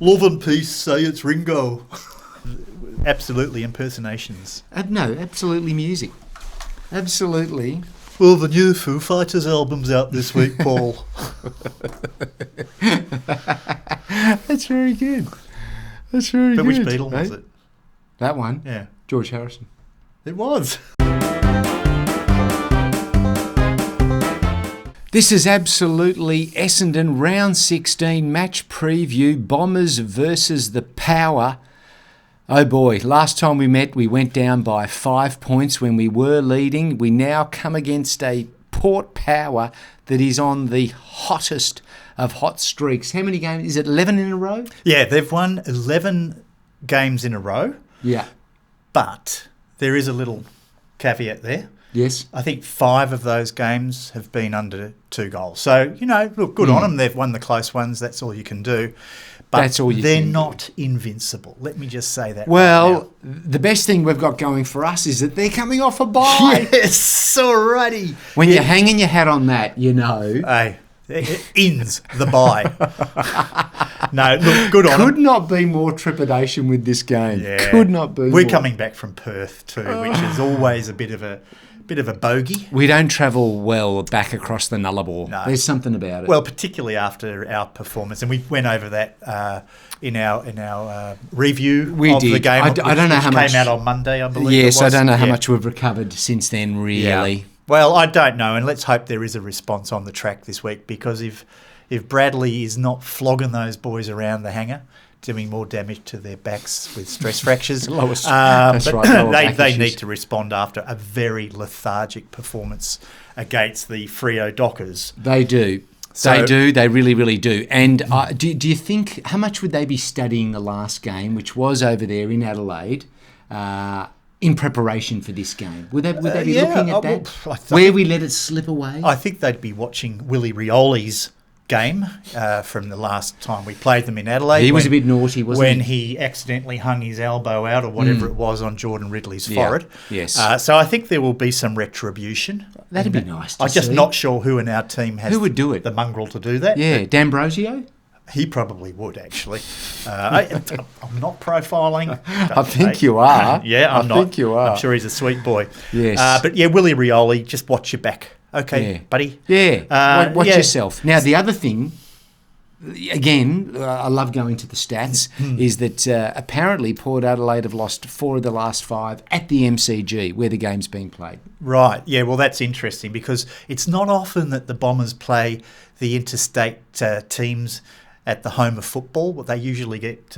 Love and peace, say it's Ringo. Absolutely impersonations. No, absolutely music. Absolutely. Well, the new Foo Fighters album's out this week, Paul. That's very good. That's very but good. Which Beatle was it? That one? Yeah. George Harrison. It was. This is absolutely Essendon round 16 match preview. Bombers versus the Power. Oh boy, last time we met we went down by 5 points when we were leading. We now come against a Port Power that is on the hottest of hot streaks. How many games? Is it 11 in a row? Yeah, they've won 11 games in a row. Yeah. But there is a little caveat there. Yes. I think 5 of those games have been under 2 goals. So, look, good on them. They've won the close ones. That's all you can do. But that's all they're not invincible. Let me just say that. Well, the best thing we've got going for us is that they're coming off a bye. Yes, alrighty. When you're hanging your hat on that, Hey, it ends the bye. No, look, good on Could them. not be more trepidation with this game. Yeah. Could not be We're more. coming back from Perth too, which is always a bit of a bogey. We don't travel well back across the Nullarbor. No. There's something about it. Well, particularly after our performance, and we went over that in our review of the game. I don't know how much came out on Monday, I believe. Yes, it was. I don't know how much we've recovered since then. Really. Yeah. Well, I don't know, and let's hope there is a response on the track this week, because if Bradley is not flogging those boys around the hangar, doing more damage to their backs with stress fractures. That's right. They need to respond after a very lethargic performance against the Freo Dockers. They do. They really, really do. And do you think, how much would they be studying the last game, which was over there in Adelaide, in preparation for this game? Would they be looking at that? Where we let it slip away? I think they'd be watching Willie Rioli's game from the last time we played them in Adelaide. He was a bit naughty, wasn't he? When he accidentally hung his elbow out or whatever it was on Jordan Ridley's forehead. Yes. So I think there will be some retribution. That'd be nice to I'm just see. not sure who in our team has Who would do it? The mongrel to do that. Yeah, D'Ambrosio? He probably would, actually. I'm not profiling. I think you are. Yeah, I'm not. I think you are. I'm sure he's a sweet boy. Yes. But yeah, Willie Rioli, just watch your back. Okay, buddy? Yeah. Watch yourself. Now, the other thing, again, I love going to the stats, is that apparently Port Adelaide have lost 4 of the last 5 at the MCG, where the game's being played. Right. Yeah, well, that's interesting, because it's not often that the Bombers play the interstate teams at the home of football. They usually get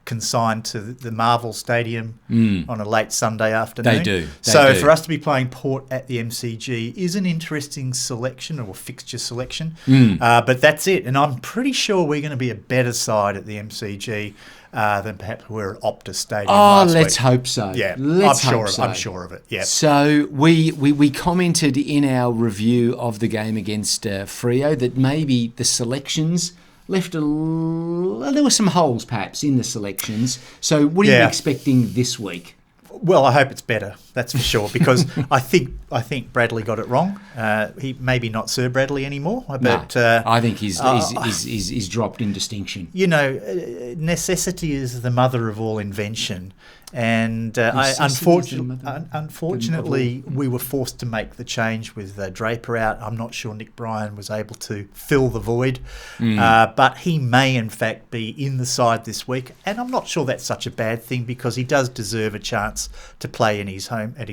consigned to the Marvel Stadium on a late Sunday afternoon. They do. So for us to be playing Port at the MCG is an interesting selection, or fixture selection. But that's it. And I'm pretty sure we're going to be a better side at the MCG than perhaps we were at Optus Stadium last week. Let's hope so. Yeah, I'm sure of it. Yeah. So we commented in our review of the game against Freo that maybe the selections left there were some holes perhaps in the selections. So what are you expecting this week? Well, I hope it's better. That's for sure, because I think Bradley got it wrong. He maybe not Sir Bradley anymore, but I think he's dropped in distinction. Necessity is the mother of all invention, and unfortunately, we were forced to make the change with Draper out. I'm not sure Nick Bryan was able to fill the void, but he may in fact be in the side this week, and I'm not sure that's such a bad thing, because he does deserve a chance to play at his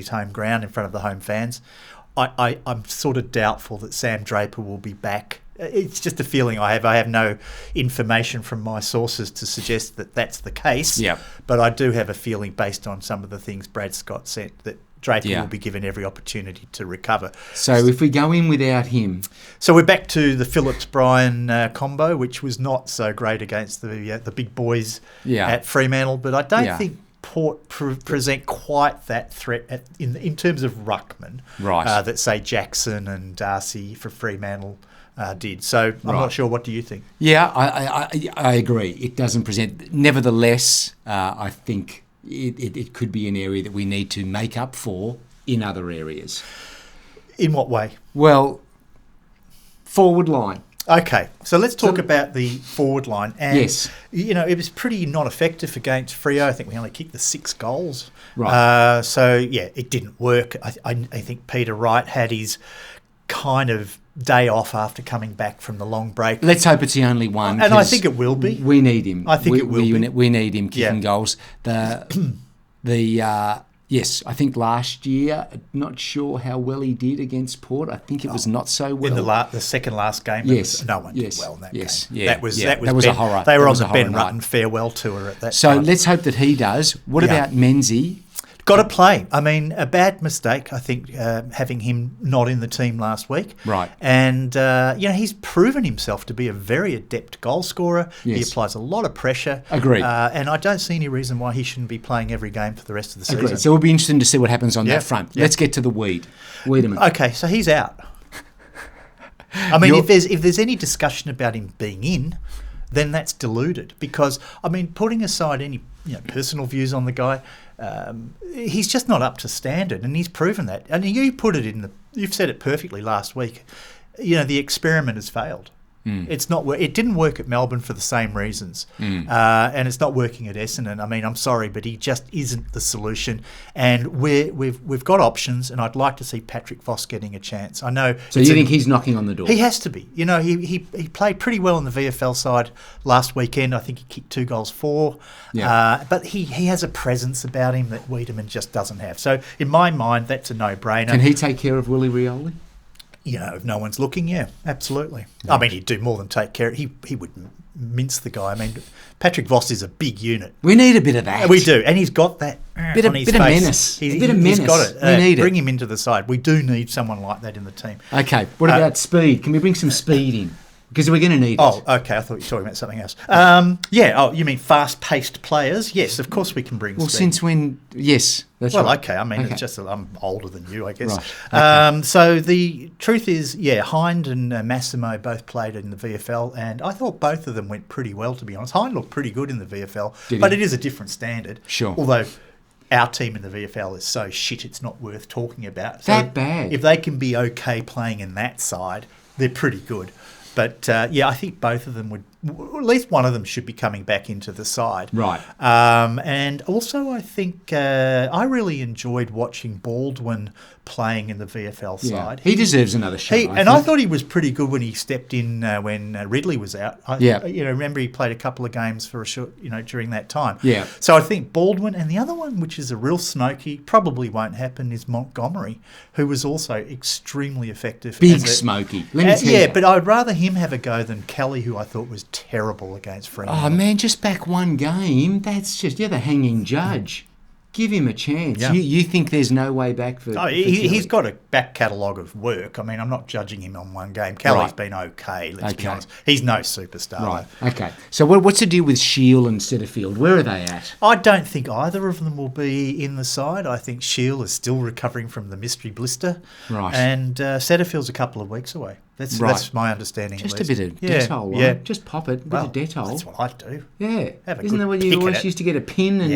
home ground in front of the home fans. I'm sort of doubtful that Sam Draper will be back. It's just a feeling I have. I have no information from my sources to suggest that that's the case. Yeah. But I do have a feeling, based on some of the things Brad Scott said, that Draper will be given every opportunity to recover. So if we go in without him... So we're back to the Phillips-Bryan combo, which was not so great against the big boys at Fremantle. But I don't think Port present quite that threat in terms of ruckman that, say, Jackson and Darcy for Fremantle did. So I'm not sure. What do you think? Yeah, I agree. It doesn't present. Nevertheless, I think it could be an area that we need to make up for in other areas. In what way? Well, forward line. Okay, so let's talk about the forward line. And, Yes. it was pretty not effective against Freo. I think we only kicked the 6 goals. Right. So, it didn't work. I think Peter Wright had his kind of day off after coming back from the long break. Let's hope it's the only one. And I think it will be. We need him. I think it will be. We need him kicking Yeah. goals. Yes, I think last year, not sure how well he did against Port. I think it was not so well. In the second last game, Yes. no one Yes. did well in that Yes. game. Yeah. That was That was Ben, a horror. They were That on was the a horror Ben night. Rutten farewell tour at that So time. let's hope that he does. What Yeah. about Menzies? Got to play. I mean, a bad mistake, I think, having him not in the team last week. Right. And, he's proven himself to be a very adept goal scorer. He Yes. applies a lot of pressure. Agreed. And I don't see any reason why he shouldn't be playing every game for the rest of the season. Agreed. So it'll be interesting to see what happens on Yeah. that front. Yeah. Let's get to the Wiedemann. Okay, so he's out. I mean, if there's any discussion about him being in, then that's deluded. Because, I mean, putting aside any personal views on the guy, he's just not up to standard, and he's proven that. And you've said it perfectly last week. The experiment has failed. It's not. It didn't work at Melbourne for the same reasons, and it's not working at Essendon. I mean, I'm sorry, but he just isn't the solution. And we've got options, and I'd like to see Patrick Voss getting a chance. I know. So you think he's knocking on the door? He has to be. He played pretty well in the VFL side last weekend. I think he kicked 2 goals for. Yeah. But he has a presence about him that Wiedemann just doesn't have. So in my mind, that's a no-brainer. Can he take care of Willie Rioli? If no one's looking, yeah, absolutely. I mean, he'd do more than take care. He would mince the guy. I mean, Patrick Voss is a big unit. We need a bit of that. We do, and he's got that bit on of his menace. face. A bit of menace. He's got it. We need bring it. him into the side. We do need someone like that in the team. Okay. What about speed? Can we bring some speed in? Because we're going to need it. Oh, okay. I thought you were talking about something else. Oh, you mean fast-paced players? Yes, of course we can bring. Well, speed. since when? Yes, that's right. Well, okay. I mean, Okay. it's just that I'm older than you, I guess. Right. Okay. So the truth is, Hind and Massimo both played in the VFL, and I thought both of them went pretty well, to be honest. Hind looked pretty good in the VFL, but it is a different standard. Sure. Although our team in the VFL is so shit, it's not worth talking about. So That bad? If they can be okay playing in that side, they're pretty good. But, I think both of them would, at least one of them should be coming back into the side. Right. And also I think I really enjoyed watching Baldwin playing in the VFL side. He deserves another shot. I thought he was pretty good when he stepped in when Ridley was out. Remember he played a couple of games for a short, during that time. Yeah. So I think Baldwin, and the other one, which is a real smoky, probably won't happen, is Montgomery, who was also extremely effective. Big smoky. Let me tell you. But I'd rather him have a go than Kelly, who I thought was terrible against Fremantle. Oh, man, just back one game. That's just, the hanging judge. Give him a chance. Yeah. You think there's no way back for he's got a back catalogue of work. I mean, I'm not judging him on one game. Kelly's been okay, let's be honest. He's no superstar. Right, okay. So what's the deal with Shield and Setterfield? Where are they at? I don't think either of them will be in the side. I think Shield is still recovering from the mystery blister. Right. And Setterfield's a couple of weeks away. That's my understanding. Just at a least. bit of Dettol, right? Yeah. Just pop it, a bit of Dettol. That's what I do. Yeah. Have a Isn't good that what pick you at always it. used to get a pin and...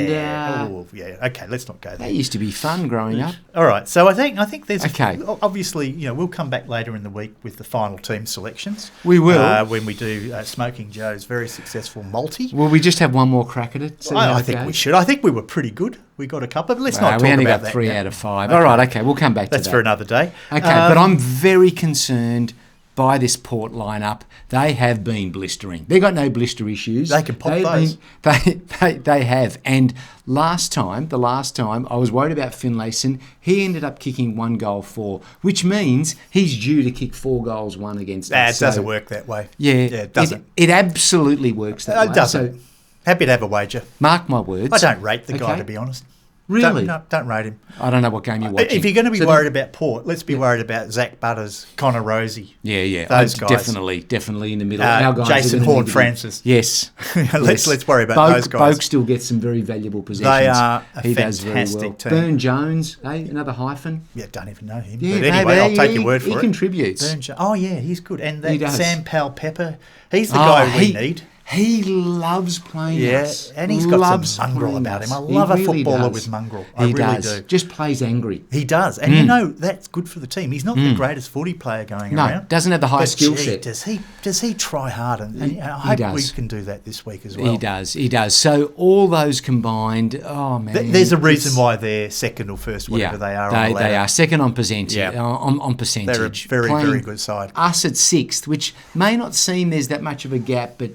Okay, let's not go there. That used to be fun growing up. All right, so I think there's Okay. Obviously, we'll come back later in the week with the final team selections. We will. When we do Smoking Joe's very successful multi. Will we just have one more crack at it? See how I it think goes? we should. I think we were pretty good. We got a couple, but let's not talk we only about got that 3 now. out of 5. All right, okay, we'll come back to that. That's for another day. Okay, but I'm very concerned by this Port lineup. They have been blistering. They got no blister issues. They can pop those. They have. And the last time, I was worried about Finlayson. He ended up kicking 1 goal for, which means he's due to kick 4 goals, 1 against us. It doesn't work that way. Yeah, it doesn't. It absolutely works that way. It doesn't. So, happy to have a wager. mark my words. I don't rate the guy, Okay. to be honest. Really? Don't rate him. I don't know what game you're watching. If you're going to be So worried about Port, let's be worried about Zach Butters, Connor Rosie. Yeah. Those guys. Definitely in the middle. Our guys Jason are gonna need to be- Horne-Francis. Yes. Let's worry about those guys. Boak still gets some very valuable possessions. They are a He does very fantastic well. team. Burn Jones, another hyphen. Yeah, don't even know him. Yeah, but anyway, I'll take your word for he it. contributes. Oh, yeah, he's good. And He that does. Sam Powell-Pepper, he's the guy we need. He loves playing us. And he's got Loves some mongrel playing about us. him. I He love a really footballer does. with mongrel. I He really does. do. Just plays angry. He does. And you know, that's good for the team. He's not the greatest footy player going No, around. doesn't have the high But skill gee, set. Does he try hard? And I hope we does. can do that this week as well. He does. So all those combined, oh man. There's a reason why they're second or first, whatever they are on the ladder. They are second on percentage. Yeah. On percentage. They're a very, Playing very good side. Us at sixth, which may not seem there's that much of a gap, but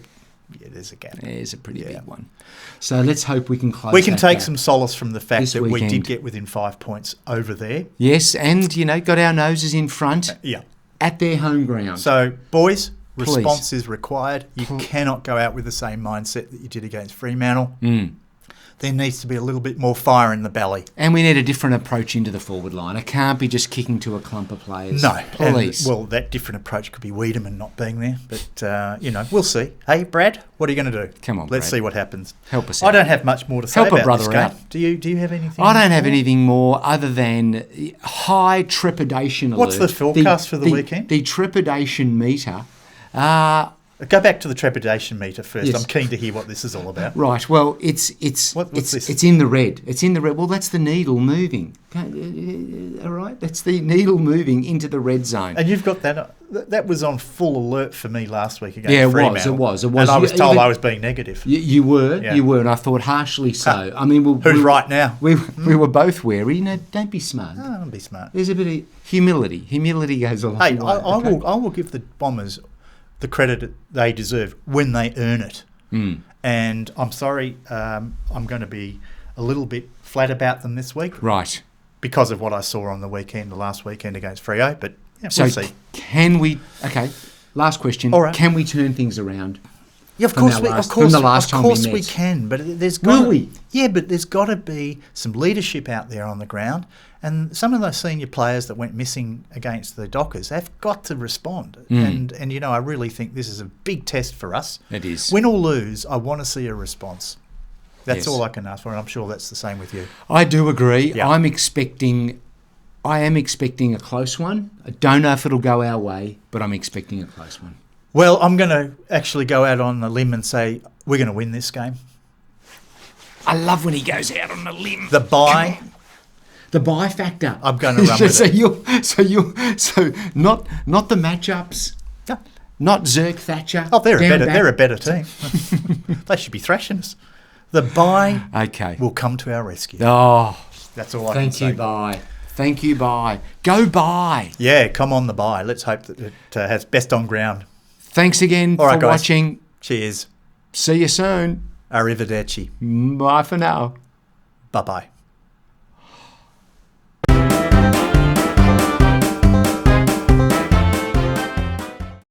Yeah, there's a gap. there's a pretty big one. So let's hope we can close. We can that take gap. some solace from the fact This that we weekend. did get within 5 points over there. Yes, and got our noses in front Yeah. at their home ground. So, boys, Please. response is required. You cannot go out with the same mindset that you did against Fremantle. There needs to be a little bit more fire in the belly. And we need a different approach into the forward line. It can't be just kicking to a clump of players. No. Please. And, well, that different approach could be Wiedemann not being there. But, we'll see. Hey, Brad, what are you going to do? Come on, Let's Brad. see what happens. Help us I out. don't have much more to say Help a about brother this game. out. Do you have anything? I don't have more? anything more other than high trepidation alert. What's the forecast for the weekend? The trepidation meter. Go back to the trepidation meter first. Yes. I'm keen to hear what this is all about. Right. Well, it's What's this? It's in the red. It's in the red. Well, that's the needle moving. All right. That's the needle moving into the red zone. And you've got that. That was on full alert for me last week against Yeah, it Fremantle. was. And I was told Even- I was being negative. You were, Yeah. and I thought harshly so. I mean, Who's right now? We were both wary. No, don't be smart. Oh, be smart. There's a bit of humility. Humility goes a long Hey, way. I will give the Bombers the credit they deserve when they earn it. And I'm sorry, I'm going to be a little bit flat about them this week Right. because of what I saw on the last weekend against Freo. But yeah, So we'll see. can we? Okay. Last question. All right. Can we turn things around? Yeah, of from course, our we, last- of course, from the last of time we course we met. can. But there's Will got we? Yeah, but there's got to be some leadership out there on the ground, and some of those senior players that went missing against the Dockers have got to respond. And I really think this is a big test for us. It is. Win or lose, I want to see a response. That's Yes. all I can ask for, and I'm sure that's the same with you. I do agree. Yeah. I am expecting a close one. I don't know if it'll go our way, but I'm expecting a close one. Well, I'm going to actually go out on a limb and say we're going to win this game. I love when he goes out on a limb. The bye. The buy factor. I'm going to run with it. So not the matchups. Yeah. Not Zerk Thatcher. Oh, they're down back. a better team. They should be thrashing us. The bye Okay. will come to our rescue. Oh, That's all I can say. Thank you, bye. Go bye. Yeah, come on the bye. Let's hope that it has best on ground. Thanks again All right, for guys. watching. Cheers. See you soon. Arrivederci. Bye for now. Bye-bye.